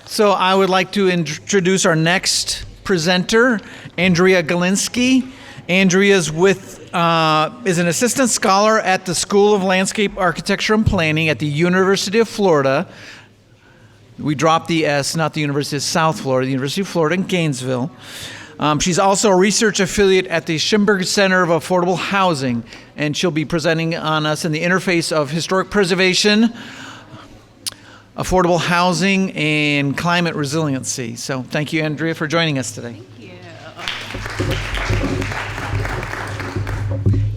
So I would like to introduce our next presenter, Andrea Galinski. Andrea is an assistant scholar at the School of Landscape Architecture and Planning at the University of Florida. We dropped the S, not the University of South Florida, the University of Florida in Gainesville. She's also a research affiliate at the Shimberg Center of Affordable Housing, and she'll be presenting on us in the interface of historic preservation, affordable housing, and climate resiliency. So thank you, Andrea, for joining us today. Thank you.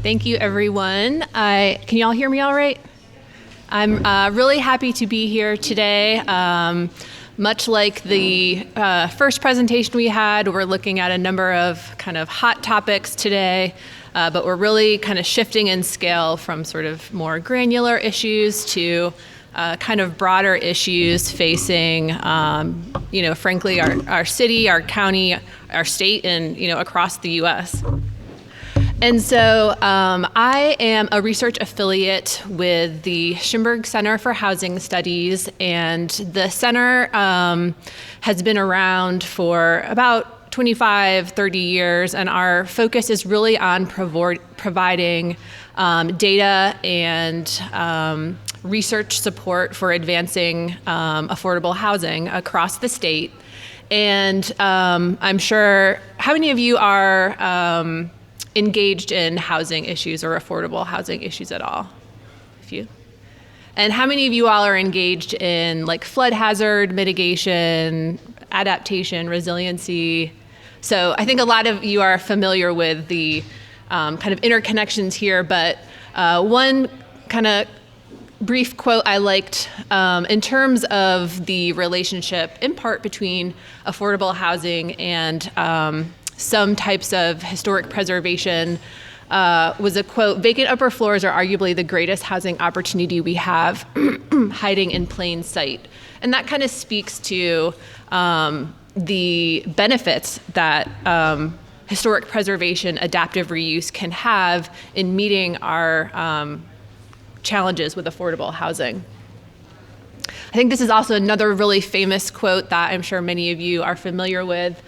Thank you, everyone. Can you all hear me all right? I'm really happy to be here today. Much like the first presentation we had, we're looking at a number of kind of hot topics today, but we're really kind of shifting in scale from sort of more granular issues to kind of broader issues facing, frankly, our city, our county, our state, and, across the U.S. And so I am a research affiliate with the Shimberg Center for Housing Studies, and the center has been around for about 25, 30 years, and our focus is really on providing data and research support for advancing affordable housing across the state. And I'm sure, how many of you are engaged in housing issues or affordable housing issues at all? A few. And how many of you all are engaged in like flood hazard mitigation, adaptation, resiliency? So I think a lot of you are familiar with the kind of interconnections here, but one kind of brief quote I liked in terms of the relationship in part between affordable housing and some types of historic preservation was a quote, "Vacant upper floors are arguably the greatest housing opportunity we have, hiding in plain sight." And that kind of speaks to the benefits that historic preservation, adaptive reuse can have in meeting our challenges with affordable housing. I think this is also another really famous quote that I'm sure many of you are familiar with.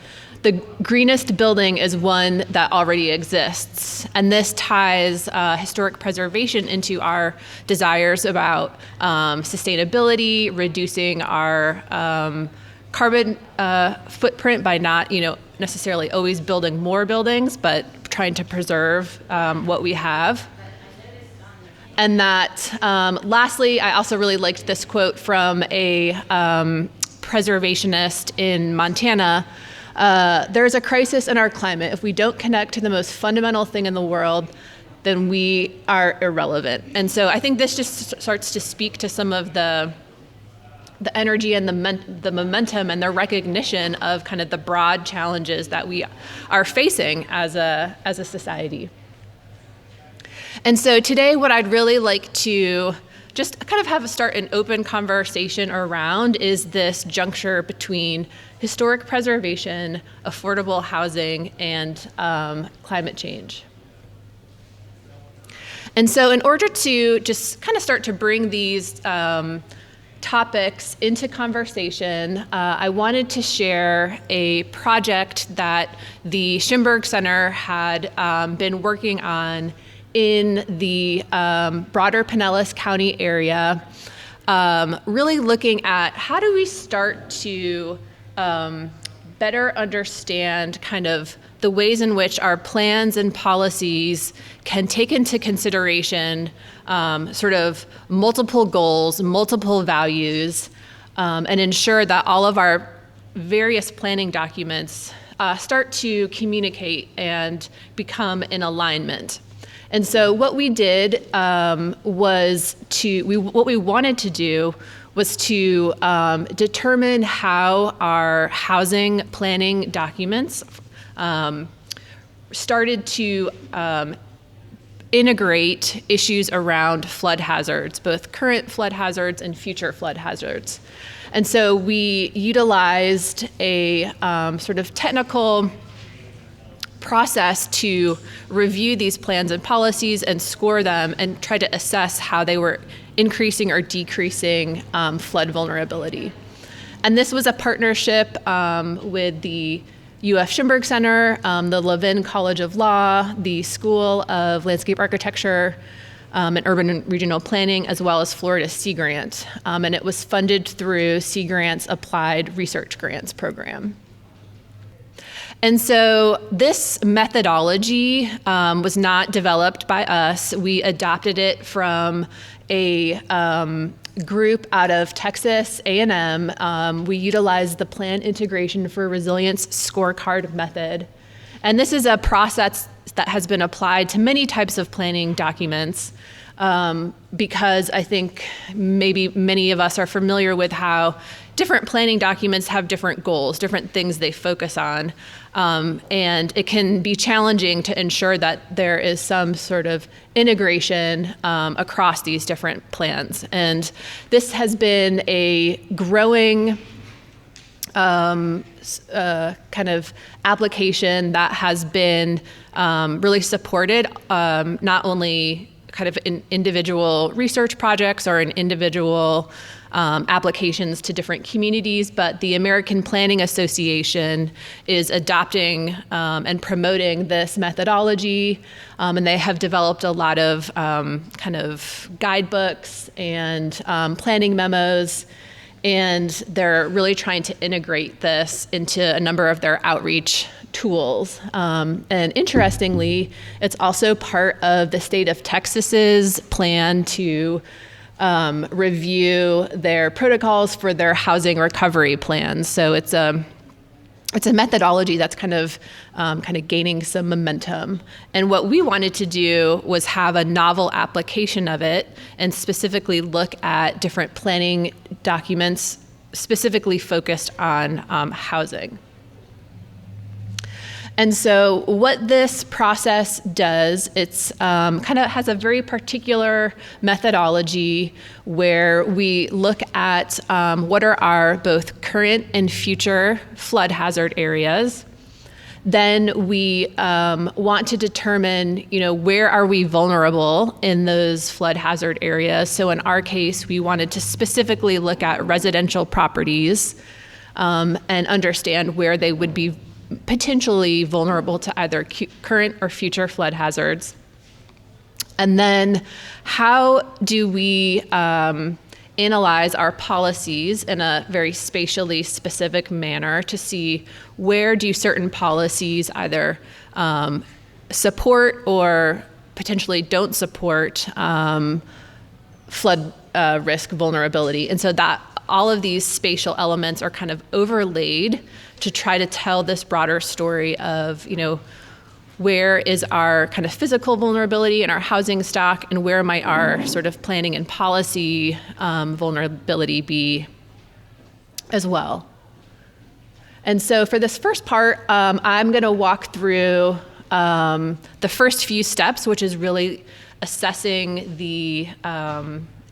The greenest building is one that already exists. And this ties historic preservation into our desires about sustainability, reducing our carbon footprint by not, necessarily always building more buildings, but trying to preserve what we have. And that, lastly, I also really liked this quote from a preservationist in Montana. There is a crisis in our climate. If we don't connect to the most fundamental thing in the world, then we are irrelevant. And so I think this just starts to speak to some of the energy and the momentum and the recognition of kind of the broad challenges that we are facing as a society. And so today, what I'd really like to just kind of have start an open conversation around is this juncture between historic preservation, affordable housing, and climate change. And so in order to just kind of start to bring these topics into conversation, I wanted to share a project that the Shimberg Center had been working on in the broader Pinellas County area, really looking at how do we start to better understand kind of the ways in which our plans and policies can take into consideration sort of multiple goals, multiple values, and ensure that all of our various planning documents start to communicate and become in alignment. And so what we did was what we wanted to do was to determine how our housing planning documents started to integrate issues around flood hazards, both current flood hazards and future flood hazards. And so we utilized a sort of technical process to review these plans and policies and score them and try to assess how they were increasing or decreasing flood vulnerability. And this was a partnership with the UF-Shimberg Center, the Levin College of Law, the School of Landscape Architecture and Urban and Regional Planning, as well as Florida Sea Grant. And it was funded through Sea Grant's Applied Research Grants program. And so this methodology was not developed by us. We adopted it from a group out of Texas A&M. We utilized the Plan Integration for Resilience scorecard method. And this is a process that has been applied to many types of planning documents because I think maybe many of us are familiar with how different planning documents have different goals, different things they focus on. And it can be challenging to ensure that there is some sort of integration across these different plans. And this has been a growing kind of application that has been really supported, not only kind of in individual research projects or in individual applications to different communities, but the American Planning Association is adopting and promoting this methodology, and they have developed a lot of kind of guidebooks and planning memos, and they're really trying to integrate this into a number of their outreach tools. And interestingly, it's also part of the state of Texas's plan to review their protocols for their housing recovery plans. So it's a methodology that's kind of gaining some momentum. And what we wanted to do was have a novel application of it and specifically look at different planning documents specifically focused on housing. And so what this process does, it's kind of has a very particular methodology where we look at what are our both current and future flood hazard areas. Then we want to determine, where are we vulnerable in those flood hazard areas. So in our case, we wanted to specifically look at residential properties and understand where they would be potentially vulnerable to either current or future flood hazards. And then how do we analyze our policies in a very spatially specific manner to see where do certain policies either support or potentially don't support flood risk vulnerability. And so that all of these spatial elements are kind of overlaid to try to tell this broader story of, where is our kind of physical vulnerability in our housing stock and where might our sort of planning and policy vulnerability be as well. And so for this first part, I'm gonna walk through the first few steps, which is really assessing the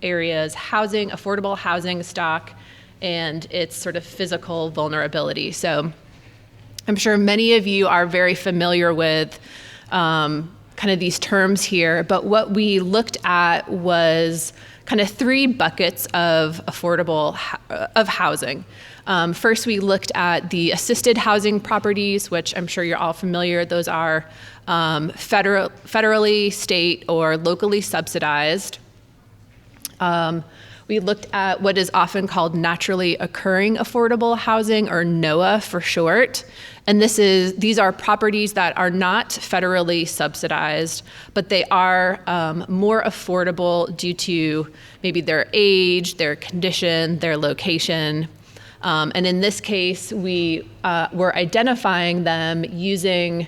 area's housing, affordable housing stock, and its sort of physical vulnerability. So I'm sure many of you are very familiar with kind of these terms here, but what we looked at was kind of three buckets of of housing. First, we looked at the assisted housing properties, which I'm sure you're all familiar. Those are federally, state, or locally subsidized. We looked at what is often called naturally occurring affordable housing, or NOAA for short. And these are properties that are not federally subsidized, but they are more affordable due to maybe their age, their condition, their location. And in this case, we were identifying them using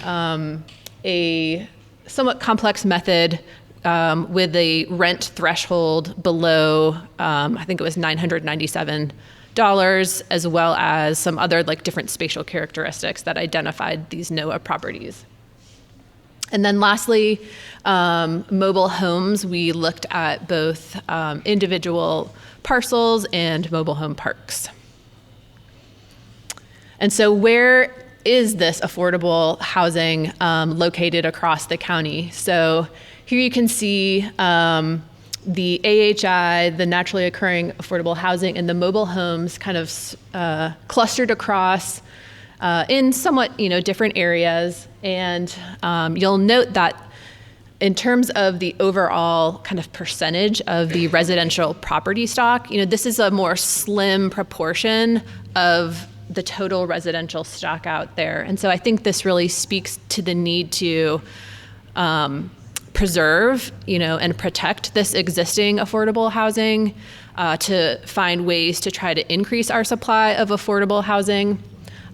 a somewhat complex method with a rent threshold below, I think it was $997, as well as some other different spatial characteristics that identified these NOAA properties. And then lastly, mobile homes. We looked at both individual parcels and mobile home parks. And so where is this affordable housing located across the county? So here you can see the AHI, the naturally occurring affordable housing, and the mobile homes kind of clustered across in somewhat different areas. And you'll note that in terms of the overall kind of percentage of the residential property stock, this is a more slim proportion of the total residential stock out there. And so I think this really speaks to the need to preserve, and protect this existing affordable housing, to find ways to try to increase our supply of affordable housing,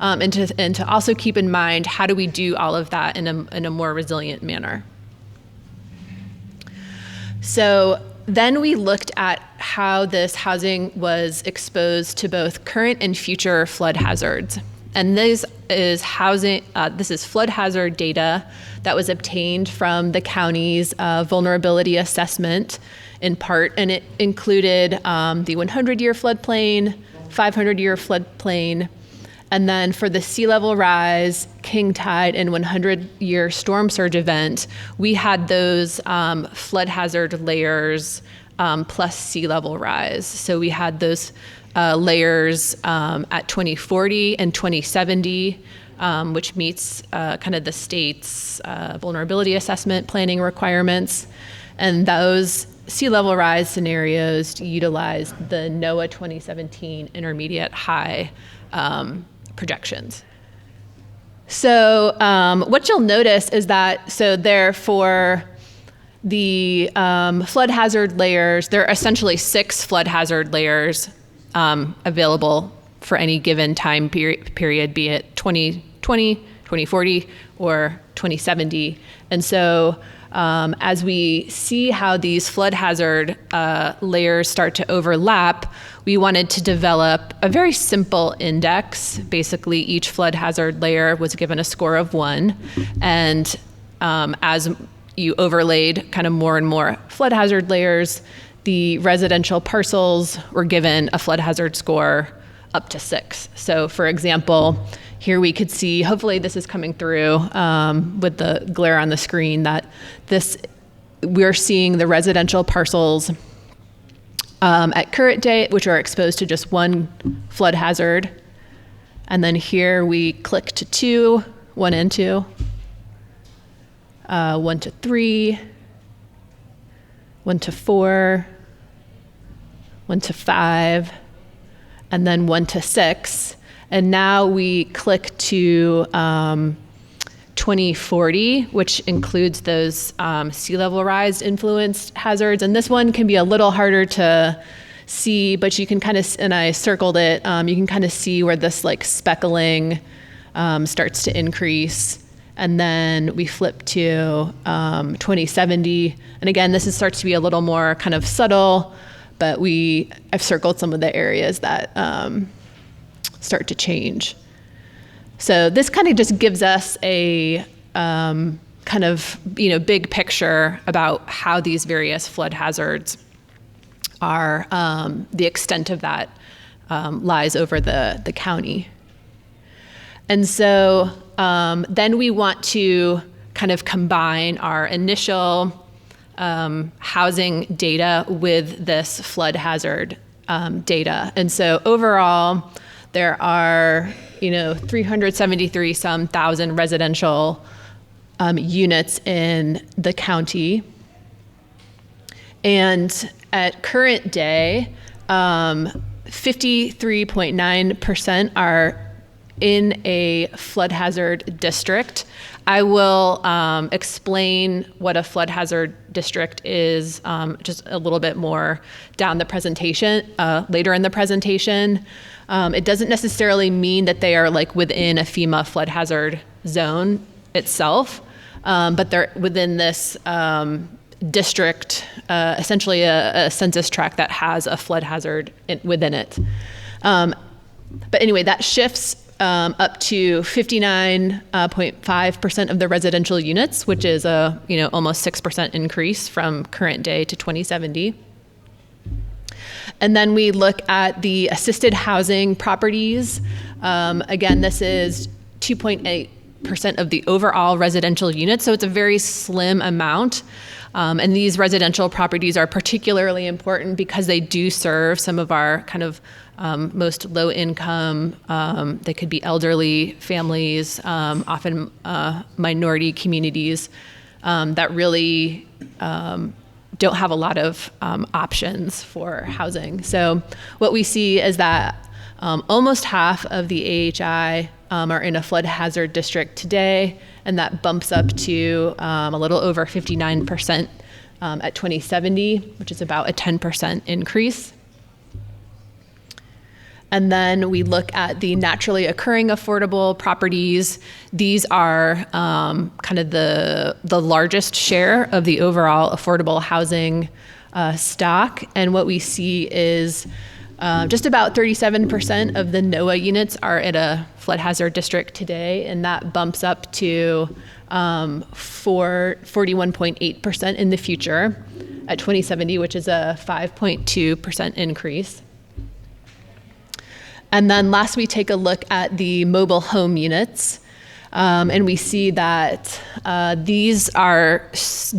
and to also keep in mind, how do we do all of that in a more resilient manner? So then we looked at how this housing was exposed to both current and future flood hazards. And this is flood hazard data that was obtained from the county's vulnerability assessment in part, and it included the 100-year floodplain, 500-year floodplain, and then for the sea level rise, king tide, and 100-year storm surge event, we had those flood hazard layers plus sea level rise. So we had those layers at 2040 and 2070, which meets kind of the state's vulnerability assessment planning requirements. And those sea level rise scenarios utilized the NOAA 2017 intermediate high projections. So what you'll notice is that, for the flood hazard layers, there are essentially 6 flood hazard layers available for any given time period, be it 2020, 2040, or 2070. And so as we see how these flood hazard layers start to overlap, we wanted to develop a very simple index. Basically, each flood hazard layer was given a score of 1. And as you overlaid kind of more and more flood hazard layers, the residential parcels were given a flood hazard score up to 6. So for example, here we could see, hopefully this is coming through with the glare on the screen, that we're seeing the residential parcels at current date, which are exposed to just 1 flood hazard. And then here we click to 2, 1 and 2, 1 to 3, 1 to 4, 1 to 5, and then 1 to 6. And now we click to 2040, which includes those sea level rise influenced hazards. And this one can be a little harder to see, but you can kind of, and I circled it, you can kind of see where this like speckling starts to increase. And then we flip to 2070. And again, this starts to be a little more kind of subtle, but I've circled some of the areas that start to change. So this kind of just gives us a kind of big picture about how these various flood hazards are, the extent of that lies over the county. And so then we want to kind of combine our initial housing data with this flood hazard data. And so overall, there are 373 some thousand residential units in the county. And at current day, 53.9% are in a flood hazard district. I will explain what a flood hazard district is just a little bit more down the presentation, later in the presentation. It doesn't necessarily mean that they are like within a FEMA flood hazard zone itself, but they're within this district, essentially a census tract that has a flood hazard within it. But anyway, that shifts up to 59.5% of the residential units, which is a almost 6% increase from current day to 2070. And then we look at the assisted housing properties. Again, this is 2.8% of the overall residential units, so it's a very slim amount. And these residential properties are particularly important because they do serve some of our kind of most low income, they could be elderly families, often minority communities that really don't have a lot of options for housing. So what we see is that almost half of the AHI are in a flood hazard district today, and that bumps up to a little over 59% at 2070, which is about a 10% increase. And then we look at the naturally occurring affordable properties. These are kind of the largest share of the overall affordable housing stock. And what we see is just about 37% of the NOAA units are at a flood hazard district today, and that bumps up to 41.8% in the future at 2070, which is a 5.2% increase. And then last, we take a look at the mobile home units, and we see that these are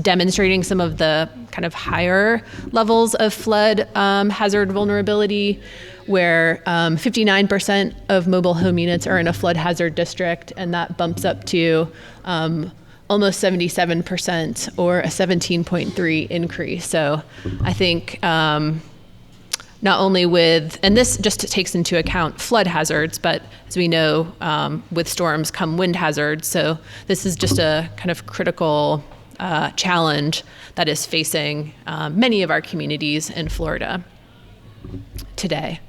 demonstrating some of the kind of higher levels of flood hazard vulnerability, where 59% of mobile home units are in a flood hazard district, and that bumps up to almost 77%, or a 17.3 increase. So I think not only with, and this just takes into account flood hazards, but as we know, with storms come wind hazards. So this is just a kind of critical challenge that is facing many of our communities in Florida today.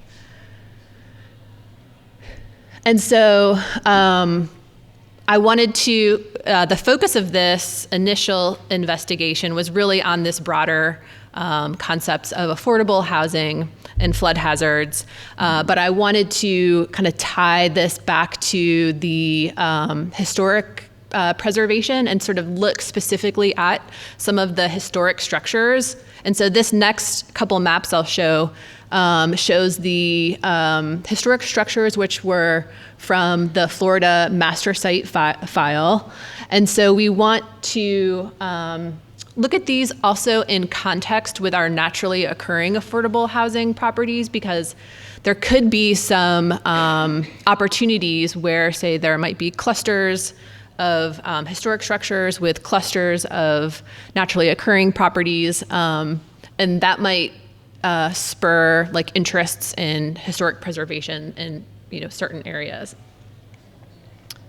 And so I wanted to, the focus of this initial investigation was really on this broader concepts of affordable housing and flood hazards. But I wanted to kind of tie this back to the historic preservation and sort of look specifically at some of the historic structures. And so this next couple maps I'll show shows the historic structures which were from the Florida master site file. And so we want to look at these also in context with our naturally occurring affordable housing properties, because there could be some opportunities where, say, there might be clusters of historic structures with clusters of naturally occurring properties, and that might spur like interests in historic preservation in certain areas.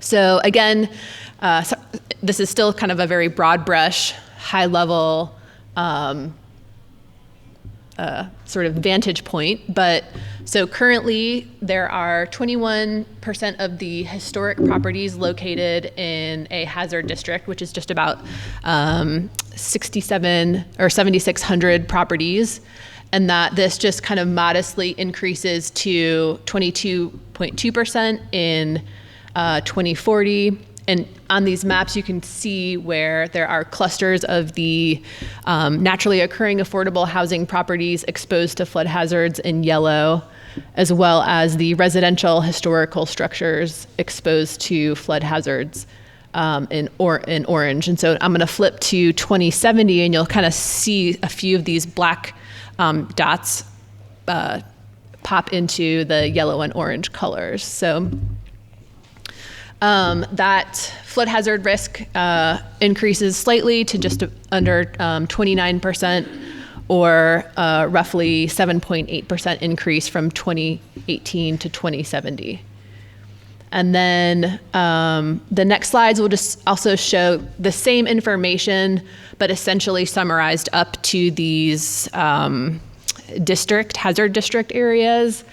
So again, so this is still kind of a very broad brush, high level sort of vantage point. But so currently there are 21% of the historic properties located in a hazard district, which is just about 67 or 7,600 properties. And that this just kind of modestly increases to 22.2% in 2040. And on these maps, you can see where there are clusters of the naturally occurring affordable housing properties exposed to flood hazards in yellow, as well as the residential historical structures exposed to flood hazards in orange. And so I'm going to flip to 2070, and you'll kind of see a few of these black dots pop into the yellow and orange colors. So that flood hazard risk increases slightly to just under 29%, or roughly 7.8% increase from 2018 to 2070. And then the next slides will just also show the same information, but essentially summarized up to these hazard district areas.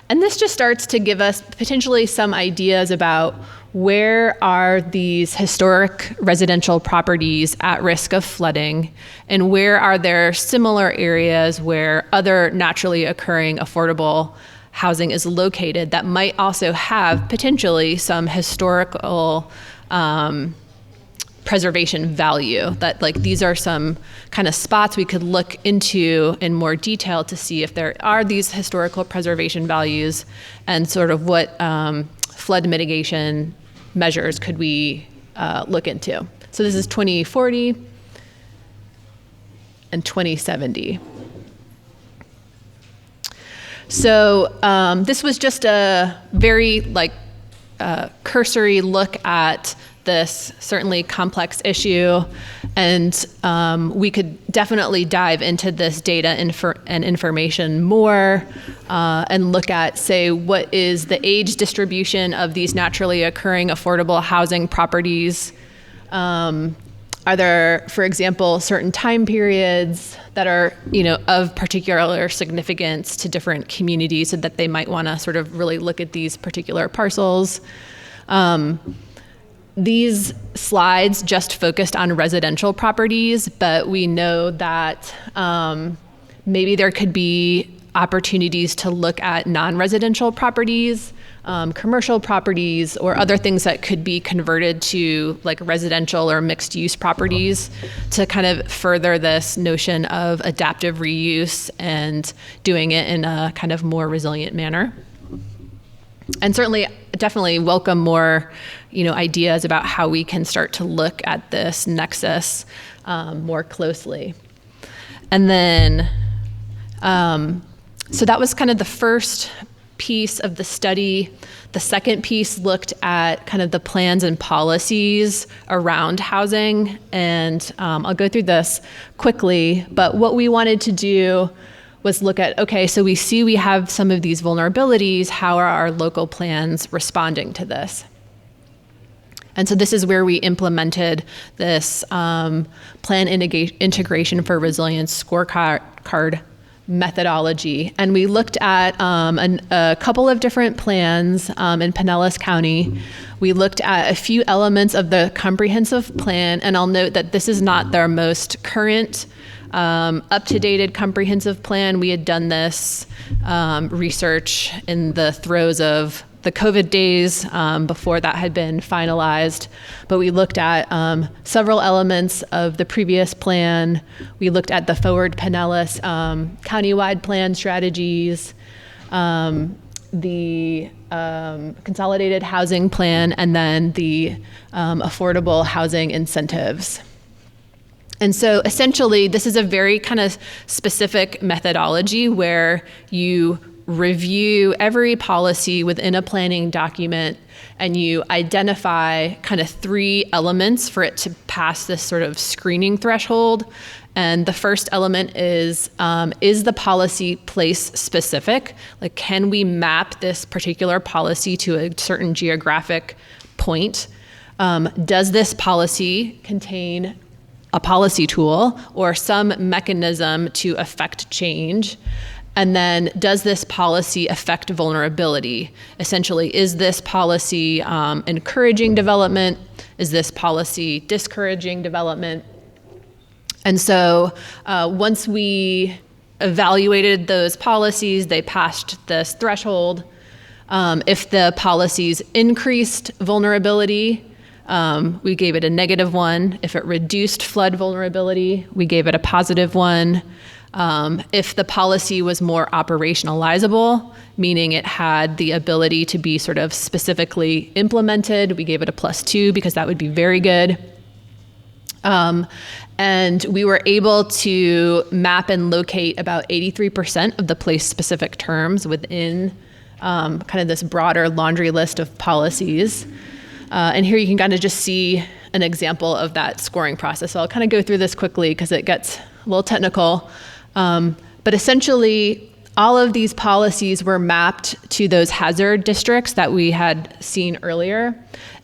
And this just starts to give us potentially some ideas about where are these historic residential properties at risk of flooding, and where are there similar areas where other naturally occurring affordable housing is located that might also have potentially some historical preservation value. That like these are some kind of spots we could look into in more detail to see if there are these historical preservation values, and sort of what flood mitigation measures could we look into. So this is 2040. and 2070. So this was just a very cursory look at this certainly complex issue, and we could definitely dive into this data and information more and look at, say, what is the age distribution of these naturally occurring affordable housing properties. Are there, for example, certain time periods that are, of particular significance to different communities so that they might want to sort of really look at these particular parcels? These slides just focused on residential properties, but we know that maybe there could be opportunities to look at non-residential properties, commercial properties, or other things that could be converted to like residential or mixed use properties to kind of further this notion of adaptive reuse and doing it in a kind of more resilient manner. And certainly, definitely welcome more, ideas about how we can start to look at this nexus more closely. And then, so that was kind of the first piece of the study. The second piece looked at kind of the plans and policies around housing. And I'll go through this quickly, but what we wanted to do was look at, okay, so we see we have some of these vulnerabilities. How are our local plans responding to this? And so this is where we implemented this plan integration for resilience scorecard methodology. And we looked at a couple of different plans in Pinellas County. We looked at a few elements of the comprehensive plan, and I'll note that this is not their most current up-to-date comprehensive plan. We had done this research in the throes of the COVID days before that had been finalized. But we looked at several elements of the previous plan. We looked at the Forward Pinellas countywide plan strategies, the consolidated housing plan, and then the affordable housing incentives. And so essentially, this is a very kind of specific methodology where you review every policy within a planning document and you identify kind of 3 elements for it to pass this sort of screening threshold. And the first element is the policy place specific? Like, can we map this particular policy to a certain geographic point? Does this policy contain a policy tool or some mechanism to affect change? And then, does this policy affect vulnerability? Essentially, is this policy encouraging development? Is this policy discouraging development? And so once we evaluated those policies, they passed this threshold. If the policies increased vulnerability, we gave it a -1. If it reduced flood vulnerability, we gave it a +1. If the policy was more operationalizable, meaning it had the ability to be sort of specifically implemented, we gave it a +2 because that would be very good. And we were able to map and locate about 83% of the place-specific terms within kind of this broader laundry list of policies. And here you can kind of just see an example of that scoring process. So I'll kind of go through this quickly because it gets a little technical. But essentially, all of these policies were mapped to those hazard districts that we had seen earlier.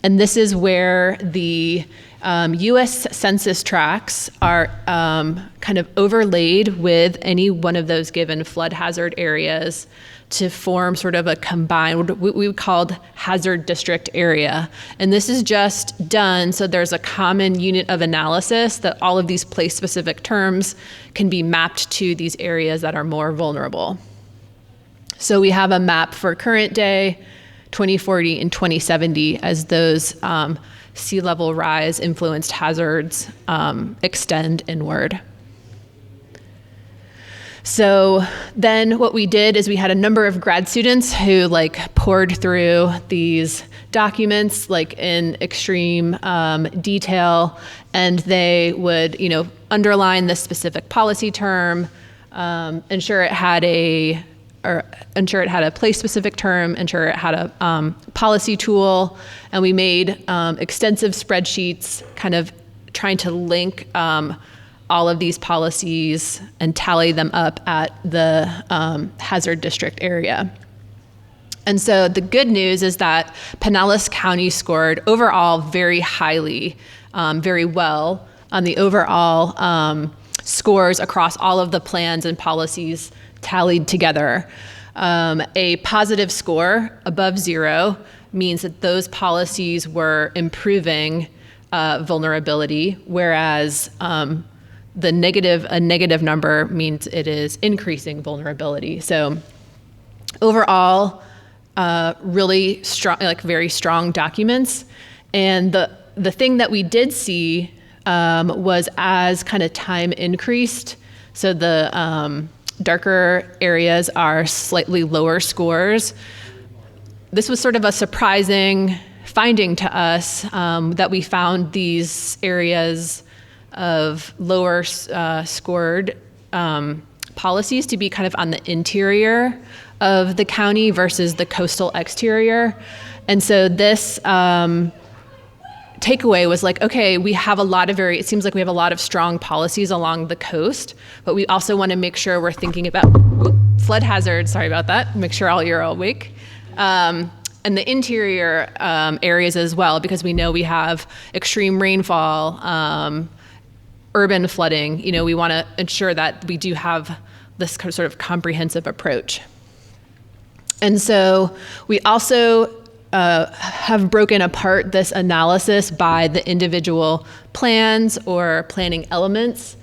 And this is where the US Census tracts are kind of overlaid with any one of those given flood hazard areas to form sort of a combined, what we called hazard district area. And this is just done so there's a common unit of analysis that all of these place-specific terms can be mapped to these areas that are more vulnerable. So we have a map for current day, 2040 and 2070 as those sea level rise influenced hazards extend inward. So then what we did is we had a number of grad students who poured through these documents in extreme detail and they would, underline this specific policy term, ensure it had a place-specific term, ensure it had a policy tool, and we made extensive spreadsheets kind of trying to link all of these policies and tally them up at the hazard district area. And so the good news is that Pinellas County scored overall very highly, very well on the overall scores across all of the plans and policies tallied together. A positive score above 0 means that those policies were improving vulnerability, whereas a negative number means it is increasing vulnerability. So overall, really strong, very strong documents. And the thing that we did see was as kind of time increased, so the darker areas are slightly lower scores. This was sort of a surprising finding to us, that we found these areas of lower scored policies to be kind of on the interior of the county versus the coastal exterior. And so this takeaway was like, okay, it seems like we have a lot of strong policies along the coast, but we also want to make sure we're thinking about flood hazards, sorry about that, make sure you're awake, and the interior areas as well, because we know we have extreme rainfall, urban flooding. We want to ensure that we do have this sort of comprehensive approach. And so we also have broken apart this analysis by the individual plans or planning elements.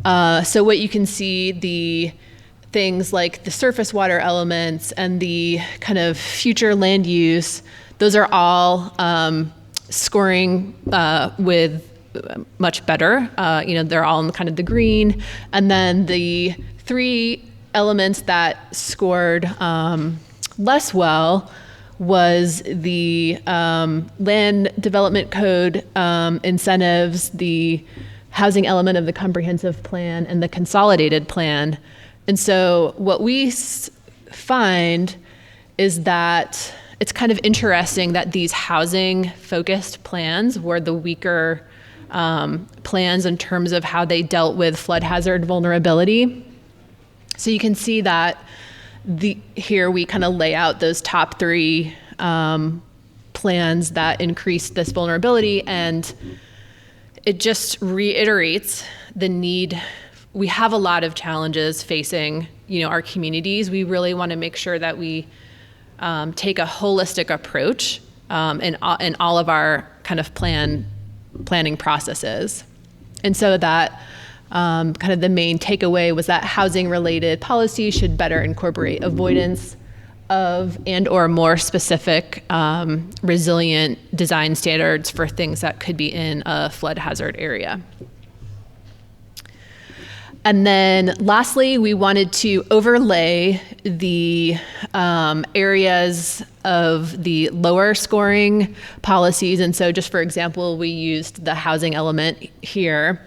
So what you can see, the things like the surface water elements and the kind of future land use, those are all scoring with much better. They're all in kind of the green. And then the 3 elements that scored less well was the land development code incentives, the housing element of the comprehensive plan, and the consolidated plan. And so what we find is that it's kind of interesting that these housing-focused plans were the weaker plans in terms of how they dealt with flood hazard vulnerability. So you can see that here we kind of lay out those top 3 plans that increased this vulnerability, and it just reiterates the need. We have a lot of challenges facing, our communities. We really want to make sure that we take a holistic approach in all of our kind of planning processes. And so that kind of the main takeaway was that housing-related policies should better incorporate avoidance of and or more specific resilient design standards for things that could be in a flood hazard area. And then lastly, we wanted to overlay the areas of the lower scoring policies. And so just for example, we used the housing element here.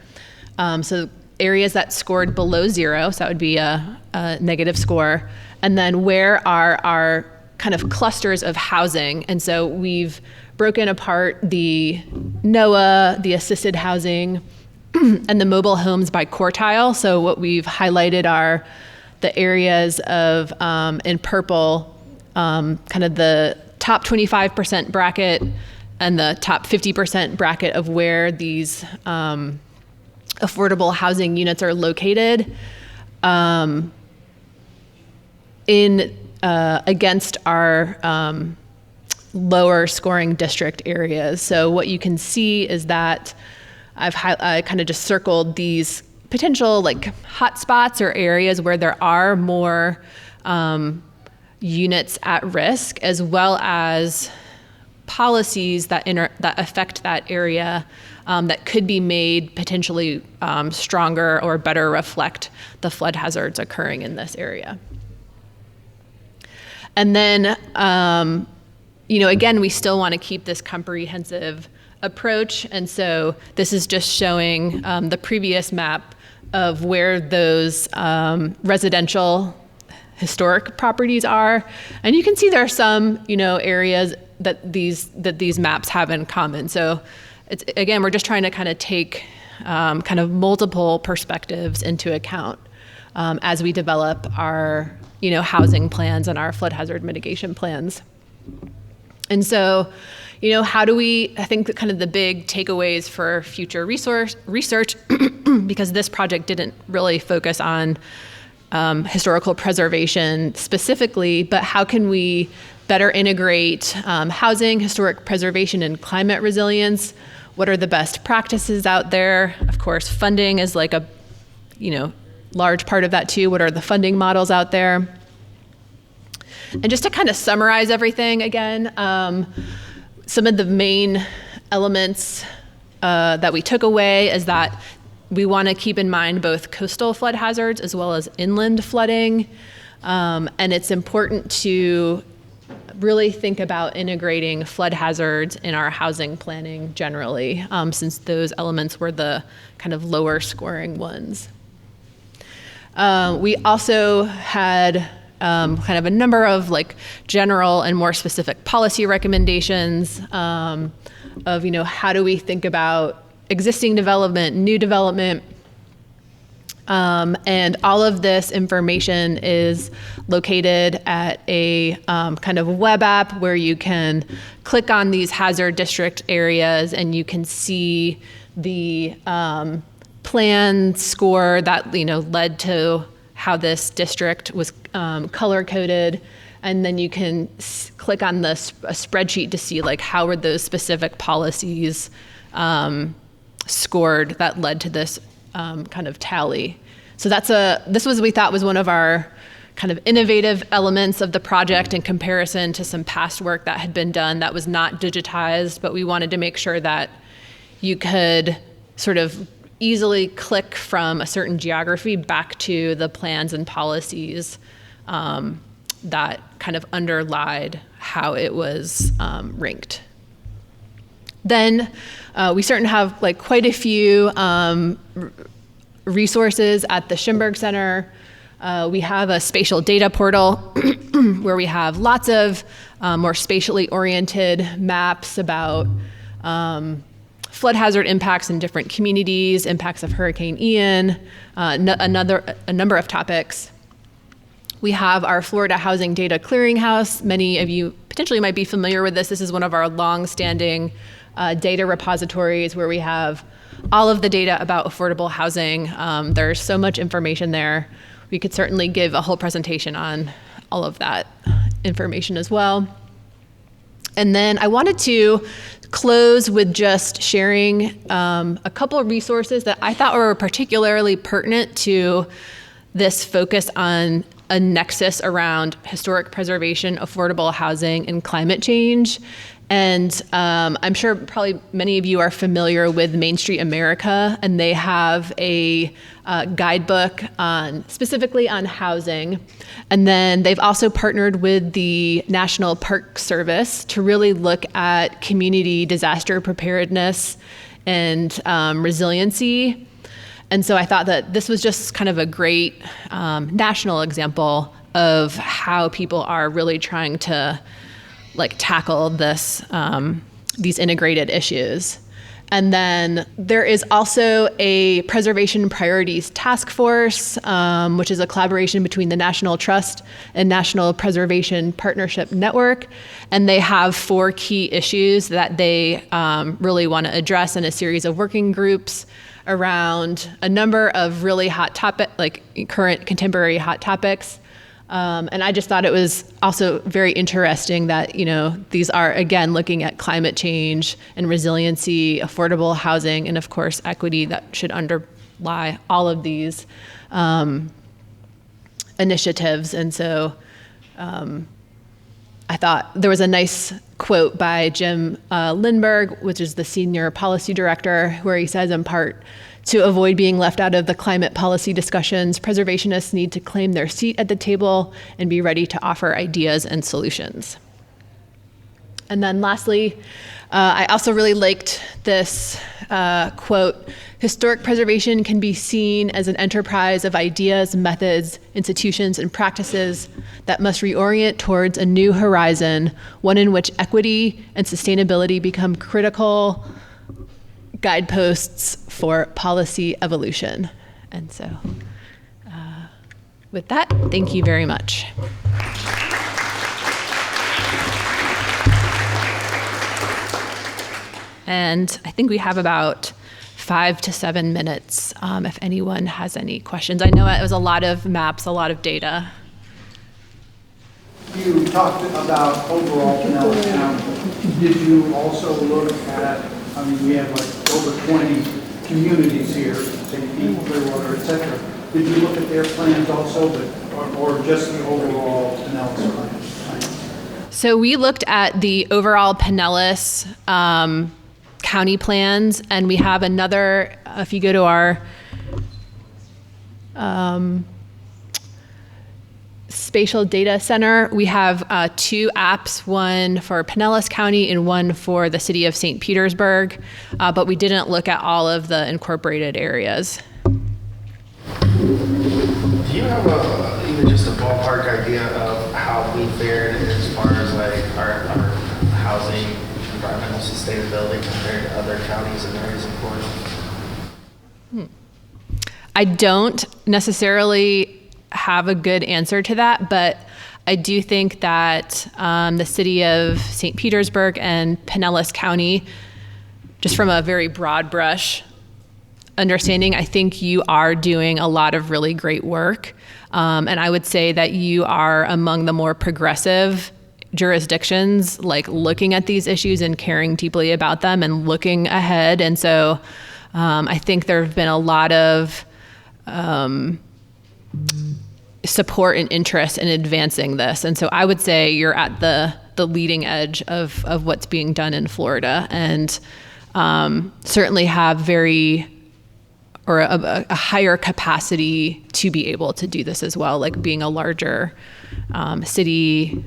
So areas that scored below 0, so that would be a negative score. And then where are our kind of clusters of housing? And so we've broken apart the NOAA, the assisted housing, and the mobile homes by quartile. So what we've highlighted are the areas of, in purple, kind of the top 25% bracket and the top 50% bracket of where these affordable housing units are located against our lower scoring district areas. So what you can see is that I kind of just circled these potential like hotspots or areas where there are more units at risk, as well as policies that affect that area that could be made potentially stronger or better reflect the flood hazards occurring in this area. And then, again, we still want to keep this comprehensive approach. And so this is just showing the previous map of where those residential historic properties are. And you can see there are some, areas that these maps have in common. So it's, again, we're just trying to kind of take kind of multiple perspectives into account as we develop our, housing plans and our flood hazard mitigation plans. And so, how do we, I think kind of the big takeaways for future research, because this project didn't really focus on historical preservation specifically, but how can we better integrate housing, historic preservation, and climate resilience? What are the best practices out there? Of course, funding is like a, large part of that too. What are the funding models out there? And just to kind of summarize everything again, some of the main elements that we took away is that we want to keep in mind both coastal flood hazards as well as inland flooding. And it's important to really think about integrating flood hazards in our housing planning generally, since those elements were the kind of lower scoring ones. We also had kind of a number of like general and more specific policy recommendations of, how do we think about existing development, new development, and all of this information is located at a kind of web app where you can click on these hazard district areas and you can see the plan score that led to how this district was color coded, and then you can click on a spreadsheet to see like how were those specific policies scored that led to this kind of tally. So we thought was one of our kind of innovative elements of the project in comparison to some past work that had been done that was not digitized, but we wanted to make sure that you could sort of easily click from a certain geography back to the plans and policies that kind of underlied how it was ranked. Then we certainly have like quite a few resources at the Shimberg Center. We have a spatial data portal where we have lots of more spatially oriented maps about flood hazard impacts in different communities, impacts of Hurricane Ian, a number of topics. We have our Florida Housing Data Clearinghouse. Many of you potentially might be familiar with this. This is one of our long-standing data repositories where we have all of the data about affordable housing. There's so much information there. We could certainly give a whole presentation on all of that information as well. And then I wanted to close with just sharing a couple of resources that I thought were particularly pertinent to this focus on a nexus around historic preservation, affordable housing, and climate change. And I'm sure probably many of you are familiar with Main Street America, and they have a guidebook specifically on housing. And then they've also partnered with the National Park Service to really look at community disaster preparedness and resiliency. And so I thought that this was just kind of a great national example of how people are really trying to tackle these integrated issues. And then there is also a Preservation Priorities Task Force, which is a collaboration between the National Trust and National Preservation Partnership Network. And they have 4 key issues that they really want to address in a series of working groups around a number of really hot current contemporary hot topics. And I just thought it was also very interesting that, these are, again, looking at climate change and resiliency, affordable housing, and of course, equity that should underlie all of these initiatives. And so I thought there was a nice quote by Jim Lindberg, which is the senior policy director, where he says in part, "To avoid being left out of the climate policy discussions, preservationists need to claim their seat at the table and be ready to offer ideas and solutions." And then lastly, I also really liked this quote, historic preservation can be seen as an enterprise of ideas, methods, institutions, and practices that must reorient towards a new horizon, one in which equity and sustainability become critical guideposts for policy evolution. And so with that, thank you very much. And I think we have about 5 to 7 minutes if anyone has any questions. I know it was a lot of maps, a lot of data. You talked about overall Pinellas County. Did you also look at, I mean, we have like over 20 communities here, St. Pete, Clearwater, et cetera. Did you look at their plans also, or just the overall Pinellas plan? So we looked at the overall Pinellas county plans, and we have another, if you go to our spatial data center, we have 2 apps, one for Pinellas County and one for the city of St. Petersburg, but we didn't look at all of the incorporated areas. Do you have even just a ballpark idea of how we fared as far as like our housing, environmental sustainability compared to other counties and areas in Florida? I don't necessarily have a good answer to that, but I do think that the city of St. Petersburg and Pinellas County, just from a very broad brush understanding, I think you are doing a lot of really great work. And I would say that you are among the more progressive jurisdictions, like looking at these issues and caring deeply about them and looking ahead. And so I think there have been a lot of support and interest in advancing this. And so I would say you're at the leading edge of what's being done in Florida, and certainly have a higher capacity to be able to do this as well, like being a larger city.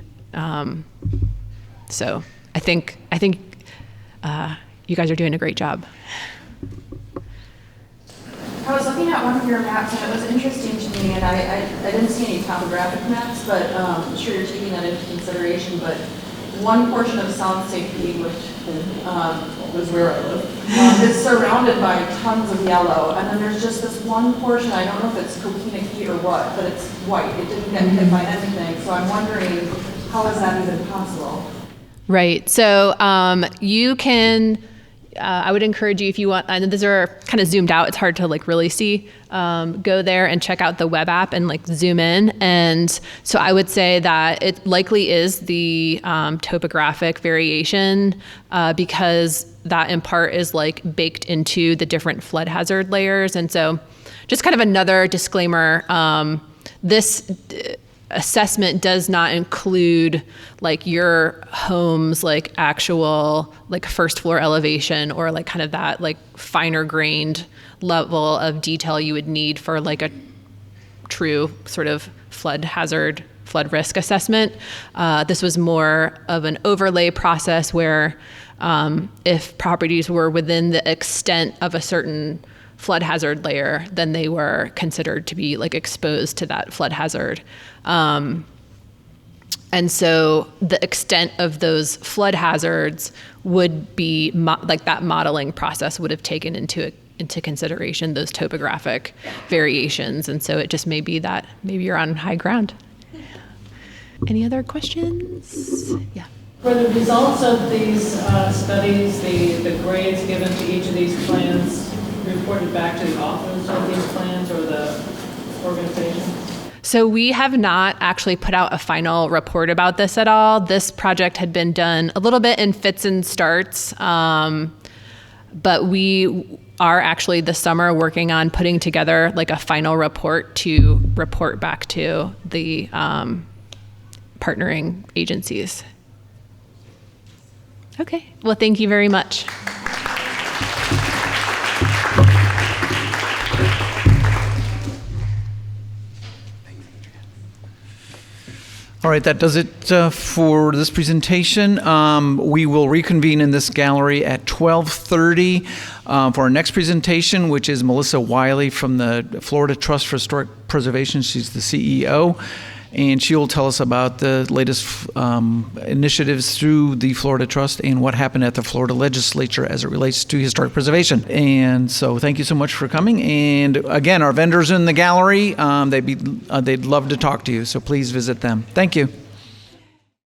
So I think you guys are doing a great job. I was looking at one of your maps, and it was interesting to me, and I didn't see any topographic maps, but I'm sure you're taking that into consideration. But one portion of South St. Pete, which was where I live, is surrounded by tons of yellow, and then there's just this one portion, I don't know if it's coquina heat or what, but it's white. It didn't get hit by anything, so I'm wondering, how is that even possible? Right. So you can, I would encourage you, if you want, and these are kind of zoomed out, it's hard to like really see, go there and check out the web app and like zoom in. And so I would say that it likely is the topographic variation because that in part is like baked into the different flood hazard layers. And so just kind of another disclaimer, this assessment does not include like your home's like actual like first floor elevation or like kind of that like finer grained level of detail you would need for like a true sort of flood hazard, flood risk assessment. This was more of an overlay process where if properties were within the extent of a certain flood hazard layer, then they were considered to be like exposed to that flood hazard. And so the extent of those flood hazards would be like that modeling process would have taken into consideration those topographic variations. And so it just may be that maybe you're on high ground. Any other questions? Yeah. Were the results of these studies, the grades given to each of these plans, reported back to the authors of these plans or the organization? So we have not actually put out a final report about this at all. This project had been done a little bit in fits and starts, but we are actually this summer working on putting together like a final report to report back to the partnering agencies. Okay, well, thank you very much. All right, that does it for this presentation. We will reconvene in this gallery at 12:30 for our next presentation, which is Melissa Wiley from the Florida Trust for Historic Preservation. She's the CEO, and she will tell us about the latest initiatives through the Florida Trust and what happened at the Florida Legislature as it relates to historic preservation. And so thank you so much for coming. And again, our vendors in the gallery, they'd love to talk to you, so please visit them. Thank you.